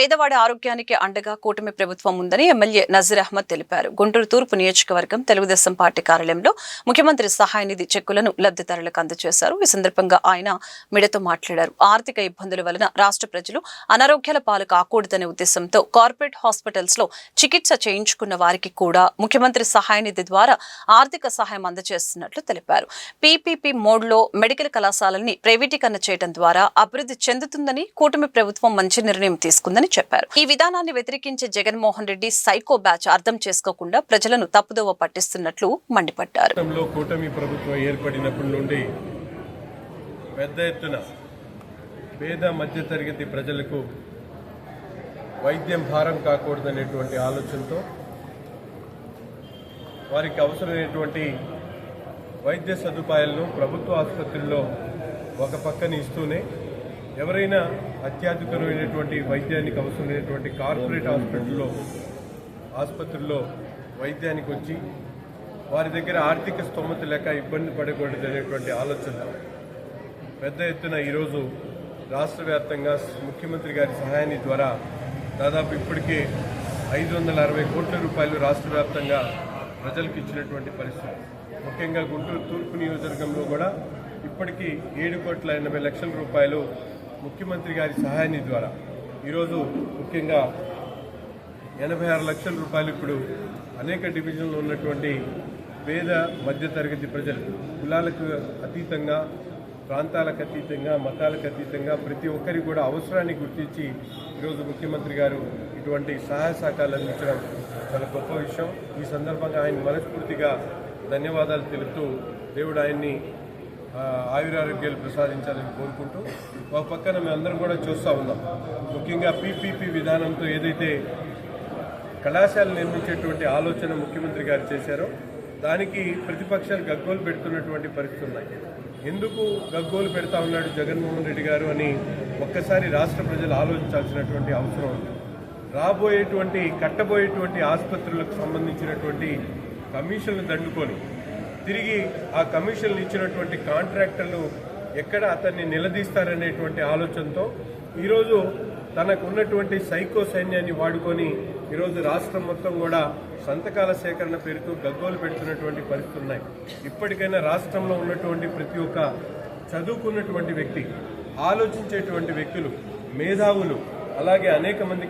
పేదవాడి ఆరోగ్యానికి అండగా కూటమి ప్రభుత్వం ఉందని ఎమ్మెల్యే నజీర్ అహ్మద్ తెలిపారు. గుంటూరు తూర్పు నియోజకవర్గం తెలుగుదేశం పార్టీ కార్యాలయంలో ముఖ్యమంత్రి సహాయ నిధి చెక్కులను లబ్ధిదారులకు అందజేశారు. ఈ సందర్భంగా ఆయన మీడియాతో మాట్లాడారు. ఆర్థిక ఇబ్బందుల వలన రాష్ట్ర ప్రజలు అనారోగ్యాల పాలు కాకూడదనే ఉద్దేశంతో కార్పొరేట్ హాస్పిటల్స్ లో చికిత్స చేయించుకున్న వారికి కూడా ముఖ్యమంత్రి సహాయ నిధి ద్వారా ఆర్థిక సహాయం అందజేస్తున్నట్లు తెలిపారు. పీపీపీ మోడ్ లో మెడికల్ కళాశాలని ప్రైవేటీకరణ చేయడం ద్వారా అభివృద్ధి చెందుతుందని కూటమి ప్రభుత్వం మంచి నిర్ణయం తీసుకుందని చెప్పారు. ఈ విధానాన్ని వ్యతిరేకించే జగన్మోహన్ రెడ్డి సైకో బ్యాచ్ అర్థం చేసుకోకుండా ప్రజలను తప్పుదోవ పట్టిస్తున్నట్లు మండిపడ్డారు. కూటమి ప్రభుత్వం ఏర్పడినప్పటి నుండి పెద్ద ఎత్తున పేద మధ్యతరగతి ప్రజలకు వైద్యం భారం కాకూడదనేటువంటి ఆలోచనతో వారికి అవసరమైనటువంటి వైద్య సదుపాయాలను ప్రభుత్వ ఆసుపత్రుల్లో ఒక పక్కన ఇస్తూనే ఎవరైనా అత్యాధునికమైనటువంటి వైద్యానికి అవసరమైనటువంటి కార్పొరేట్ ఆసుపత్రుల్లో వైద్యానికి వచ్చి వారి దగ్గర ఆర్థిక స్తోమత లేక ఇబ్బంది పడకూడదు అనేటువంటి ఆలోచన పెద్ద ఎత్తున ఈరోజు రాష్ట్ర వ్యాప్తంగా ముఖ్యమంత్రి గారి సహాయాన్ని ద్వారా దాదాపు ఇప్పటికే 560 కోట్ల రూపాయలు రాష్ట్ర వ్యాప్తంగా ప్రజలకు ఇచ్చినటువంటి పరిస్థితి. ముఖ్యంగా గుంటూరు తూర్పు నియోజకవర్గంలో కూడా ఇప్పటికీ 7,80,00,000 రూపాయలు ముఖ్యమంత్రి గారి సహాయాన్ని ద్వారా ఈరోజు ముఖ్యంగా 86 లక్షల రూపాయలు ఇప్పుడు అనేక డివిజన్లు ఉన్నటువంటి పేద మధ్యతరగతి ప్రజలు కులాలకు అతీతంగా, ప్రాంతాలకు అతీతంగా, మతాలకు అతీతంగా ప్రతి ఒక్కరికి కూడా అవసరాన్ని గుర్తించి ఈరోజు ముఖ్యమంత్రి గారు ఇటువంటి సహాయ సహకారాలు అందించడం చాలా గొప్ప విషయం. ఈ సందర్భంగా ఆయన మనస్ఫూర్తిగా ధన్యవాదాలు తెలుపుతూ దేవుడు ఆయన్ని ఆయురారోగ్యాలు ప్రసాదించాలని కోరుకుంటూ ఒక పక్కన మేమందరం కూడా చూస్తూ ఉన్నాం. ముఖ్యంగా పీపీపీ విధానంతో ఏదైతే కళాశాలలు నిర్మించేటువంటి ఆలోచన ముఖ్యమంత్రి గారు చేశారో దానికి ప్రతిపక్షాలు గగ్గోలు పెడుతున్నటువంటి పరిస్థితులు ఉన్నాయి. ఎందుకు గగ్గోలు పెడతా ఉన్నాడు జగన్మోహన్ రెడ్డి గారు అని ఒక్కసారి రాష్ట్ర ప్రజలు ఆలోచించాల్సినటువంటి అవసరం ఉంది. కట్టబోయేటువంటి ఆసుపత్రులకు సంబంధించినటువంటి కమిషన్లు దండుకొని తిరిగి ఆ కమిషన్లు ఇచ్చినటువంటి కాంట్రాక్టర్లు ఎక్కడ అతన్ని నిలదీస్తారనేటువంటి ఆలోచనతో ఈరోజు తనకు ఉన్నటువంటి సైకో సైన్యాన్ని వాడుకొని ఈరోజు రాష్ట్రం మొత్తం కూడా సంతకాల సేకరణ పేరుతో గగ్గోలు పెడుతున్నటువంటి పరిస్థితులు ఉన్నాయి. ఇప్పటికైనా రాష్ట్రంలో ఉన్నటువంటి ప్రతి ఒక్క చదువుకున్నటువంటి వ్యక్తి, ఆలోచించేటువంటి వ్యక్తులు, మేధావులు, అలాగే అనేక మందికి